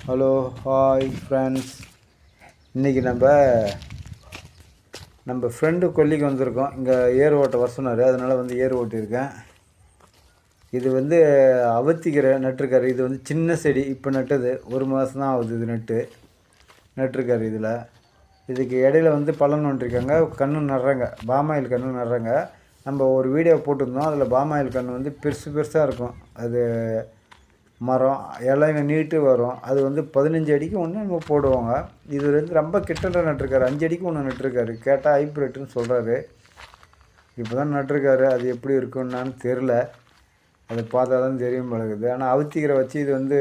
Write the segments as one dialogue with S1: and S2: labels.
S1: Hello hi friends. இன்றைக்கி நம்ம friend கொல்லிக்கு வந்திருக்கோம். இங்கே ஏர் ஓட்ட வர சொன்னார், அதனால் வந்து ஏர் ஓட்டியிருக்கேன். இது வந்து அவத்திக்கீரை நட்டுருக்காரு. இது வந்து சின்ன செடி, இப்போ நட்டது 1 மாதம் தான் ஆகுது. இது நட்டுருக்காரு. இதுக்கு இடையில வந்து பழம் நட்டுருக்காங்க, கன்று நடுறாங்க, பாமாயில் கன்று நடுறாங்க. நம்ம ஒரு வீடியோ போட்டிருந்தோம், அதில் பாமாயில் கன்று வந்து பெருசாக இருக்கும். அது மரம் இலைங்க நீட்டு வரும். அது வந்து 15 அடிக்கு ஒன்று நம்ம போடுவாங்க. இது வந்து ரொம்ப கிட்டத்தில் நட்டுருக்காரு. 5 அடிக்கு ஒன்று நட்டுருக்காரு. கேட்டால் ஹைப்ரிட்னு சொல்கிறாரு. இப்போ தான் நட்டுருக்காரு. அது எப்படி இருக்குன்னான்னு தெரில, அதை பார்த்தா தான் தெரியும் பழகுது. ஆனால் அவத்திக்கீரை வச்சு இது வந்து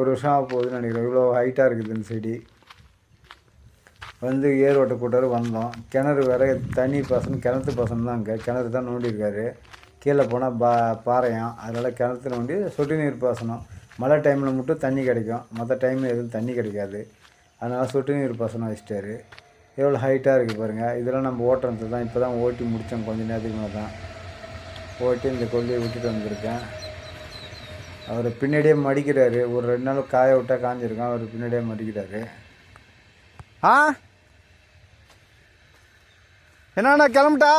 S1: 1 வருஷம் ஆக போகுதுன்னு நினைக்கிறேன். இவ்வளோ ஹைட்டாக இருக்குது இந்த செடி. வந்து ஏர் ஓட்ட கூட்டார் வந்தோம். கிணறு வேறு தண்ணி கிணத்து பாசனம் தான். அங்கே கிணறு தான் நோண்டியிருக்காரு. கீழே போனால் பாறையாம், அதனால் கிணத்துல நோண்டி சொட்டு நீர் பாசனம். மழை டைமில் மட்டும் தண்ணி கிடைக்கும், மற்ற டைமில் எதுவும் தண்ணி கிடைக்காது. அதனால் சொட்டு நீர் பாசனம் வச்சிட்டாரு. எவ்வளோ ஹைட்டாக இருக்குது பாருங்கள். இதெல்லாம் நம்ம ஓட்டுறது தான். இப்போ தான் ஓட்டி முடித்தோம், கொஞ்சம் நேரத்துக்கு மேலே தான் ஓட்டி இந்த கொல்லியை விட்டுட்டு வந்திருக்கேன். அவர் பின்னாடியே மடிக்கிறாரு. ஒரு 2 நாள் காய விட்டால் காஞ்சிருக்கான். அவர் பின்னாடியே மடிக்கிறாரு. என்னண்ணா கிளம்பிட்டா?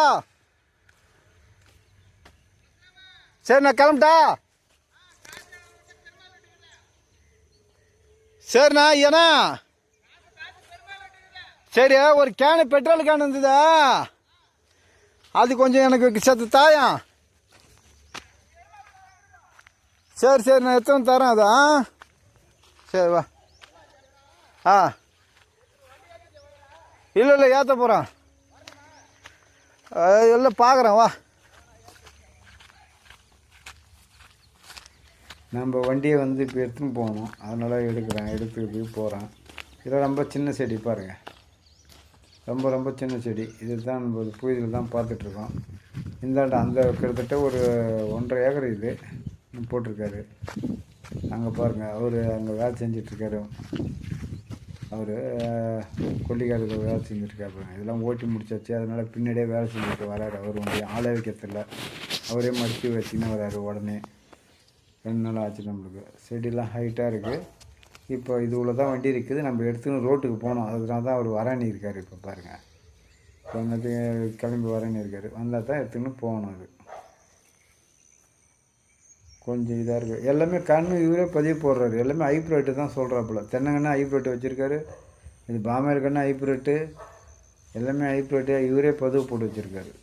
S1: சரி, நான் கிளம்பிட்டா? சரிண்ணா. ஏன்னா சரி, ஒரு கேனு பெட்ரோல் கேன் இருந்ததா, அது கொஞ்சம் எனக்கு சத்து தாயா. சரி, நான் எத்தனை தரேன் அதா. சரி வா. இல்லை ஏற்ற போகிறேன். எல்லாம் பார்க்குறேன் வா. நம்ம வண்டியை வந்து இப்போ எடுத்துன்னு போகணும், அதனால் எடுத்துக்கிட்டு போகிறேன். இதெல்லாம் ரொம்ப சின்ன செடி பாருங்கள், ரொம்ப சின்ன செடி. இது தான் நம்ம புயலில் தான் பார்த்துட்ருக்கோம். இந்தாண்ட அந்த கிட்டத்தட்ட ஒரு 1.5 ஏக்கர் இது போட்டிருக்காரு. அங்கே பாருங்கள், அவர் அங்கே வேலை செஞ்சிட்ருக்காரு. அவர் கொல்லிக்காரருக்கு வேலை செஞ்சுட்ருக்காரு. இதெல்லாம் ஓட்டி முடிச்சாச்சு, அதனால் பின்னாடியே வேலை செஞ்சுட்டு வராரு. அவர் வந்து ஆளே வைக்கிறதில்ல, அவரே மடித்து வச்சுன்னு வராரு. உடனே 2 நாள் ஆச்சு. நம்மளுக்கு செடியெல்லாம் ஹைட்டாக இருக்குது. இப்போ இது உள்ள தான் வண்டி இருக்குது. நம்ம எடுத்துன்னு ரோட்டுக்கு போனோம், அதனால தான் அவர் வரானி இருக்கார். இப்போ பாருங்கள், இப்போ வந்து கிளம்பி வரானி இருக்கார். வந்தால் தான் எடுத்துன்னு போகணும். அது கொஞ்சம் இதாக இருக்குது. எல்லாமே கன்று இவரே பதிவு போடுறாரு. எல்லாமே ஹைப்ரிட்டு தான் சொல்கிறாப்புல. தென்னங்கன்று ஹைப்ரிட்டு வச்சுருக்காரு. இது பாமாயில் கன்று ஹைப்ரிட்டு, எல்லாமே ஹைப்ரிட்டு இவரே பதிவு போட்டு வச்சுருக்காரு.